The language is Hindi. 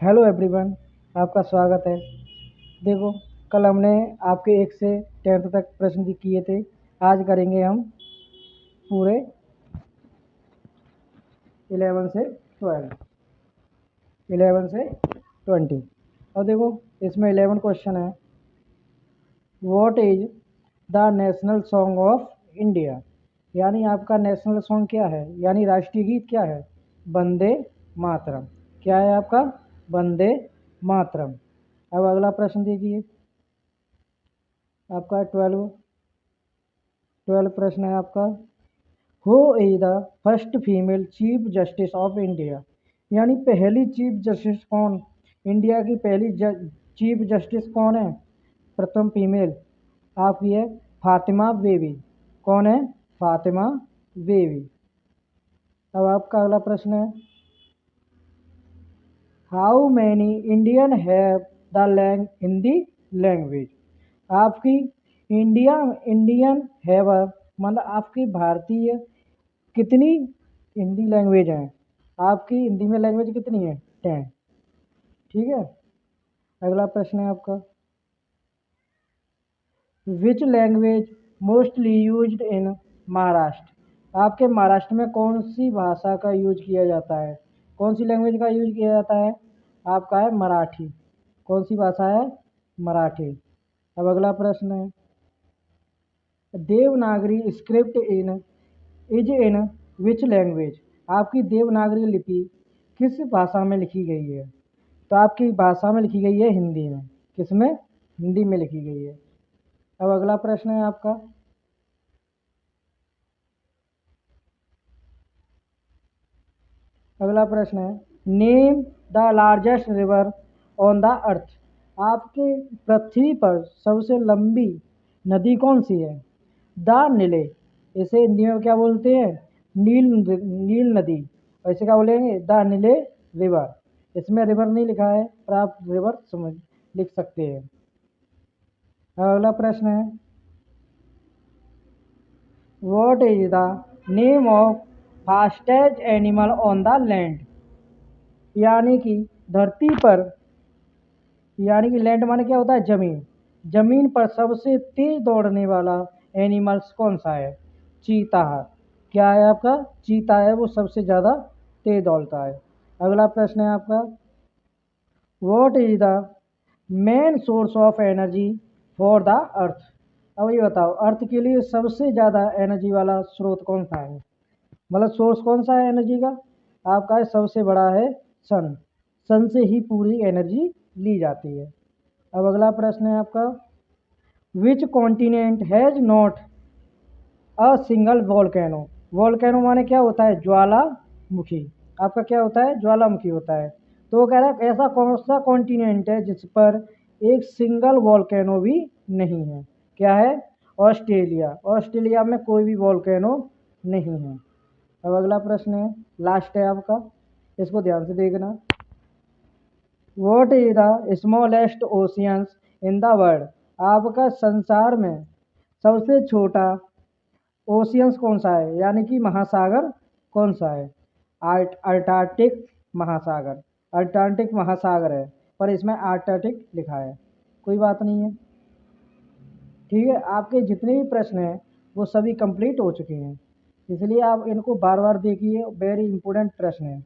हेलो एवरीवन, आपका स्वागत है। देखो, कल हमने आपके 1 से 10th तक प्रश्न भी किए थे। आज करेंगे हम पूरे 11 से 12, 11 से 20। और देखो, इसमें 11 क्वेश्चन है। What is the national song of India? यानी आपका नेशनल सॉन्ग क्या है, यानी राष्ट्रीय गीत क्या है? वंदे मातरम। क्या है आपका? वंदे मातरम। अब अगला प्रश्न देखिए, आपका 12 प्रश्न है आपका। Who is the first female chief justice of India? यानी पहली चीफ जस्टिस कौन? इंडिया की पहली चीफ जस्टिस कौन है? प्रथम फीमेल आपकी है फातिमा बेबी। कौन है? फातिमा बेबी। अब आपका अगला प्रश्न है, how many Indian have the Hindi language? आपकी इंडियन हैव मतलब आपकी भारतीय कितनी हिंदी लैंग्वेज हैं? आपकी हिंदी में लैंग्वेज कितनी है? 10। ठीक है। अगला प्रश्न है आपका, which language mostly used in Maharashtra? आपके महाराष्ट्र में कौन सी भाषा का यूज किया जाता है? कौन सी लैंग्वेज का यूज किया जाता है? आपका है मराठी। कौन सी भाषा है? मराठी। अब अगला प्रश्न है, Devanagari script is in which language? आपकी देवनागरी लिपि किस भाषा में लिखी गई है? तो आपकी भाषा में लिखी गई है हिंदी में। किस में? हिंदी में लिखी गई है। अब अगला प्रश्न है आपका, अगला प्रश्न है, name the largest river on the earth? आपके पृथ्वी पर सबसे लंबी नदी कौन सी है? द नीले। इसे हिंदी में क्या बोलते हैं? नील नदी। और इसे क्या बोलेंगे? द नीले रिवर। इसमें रिवर नहीं लिखा है, पर आप रिवर समझ लिख सकते हैं। अगला प्रश्न है, what is the name of fastest animal on the land? यानी कि धरती पर, यानी कि लैंड माने क्या होता है? जमीन। जमीन पर सबसे तेज दौड़ने वाला एनिमल्स कौन सा है? चीता है। क्या है आपका? चीता है, वो सबसे ज़्यादा तेज दौड़ता है। अगला प्रश्न है आपका, what is the main source of energy for the earth? अब ये बताओ, अर्थ के लिए सबसे ज़्यादा एनर्जी वाला स्रोत कौन सा है? मतलब सोर्स कौन सा है एनर्जी का? आपका है सबसे बड़ा है सन। सन से ही पूरी एनर्जी ली जाती है। अब अगला प्रश्न है आपका, which continent has not a single volcano? Volcano माने क्या होता है? ज्वालामुखी। आपका क्या होता है? ज्वालामुखी होता है। तो वो कह रहा है ऐसा कौन सा कॉन्टिनेंट है जिस पर एक सिंगल वॉल्केनो भी नहीं है? क्या है? ऑस्ट्रेलिया। ऑस्ट्रेलिया में कोई भी वॉल्केनो नहीं है। अब अगला प्रश्न है, लास्ट है आपका, इसको ध्यान से देखना। What is the smallest oceans in the world? आपका संसार में सबसे छोटा ओशियंस कौन सा है, यानी कि महासागर कौन सा है? अर्टार्टिक महासागर। अर्टार्टिक महासागर है, पर इसमें आर्कटिक लिखा है। कोई बात नहीं है। ठीक है, आपके जितने भी प्रश्न हैं वो सभी कंप्लीट हो चुके हैं, इसलिए आप इनको बार बार देखिए, वेरी इंपॉर्टेंट प्रश्न है।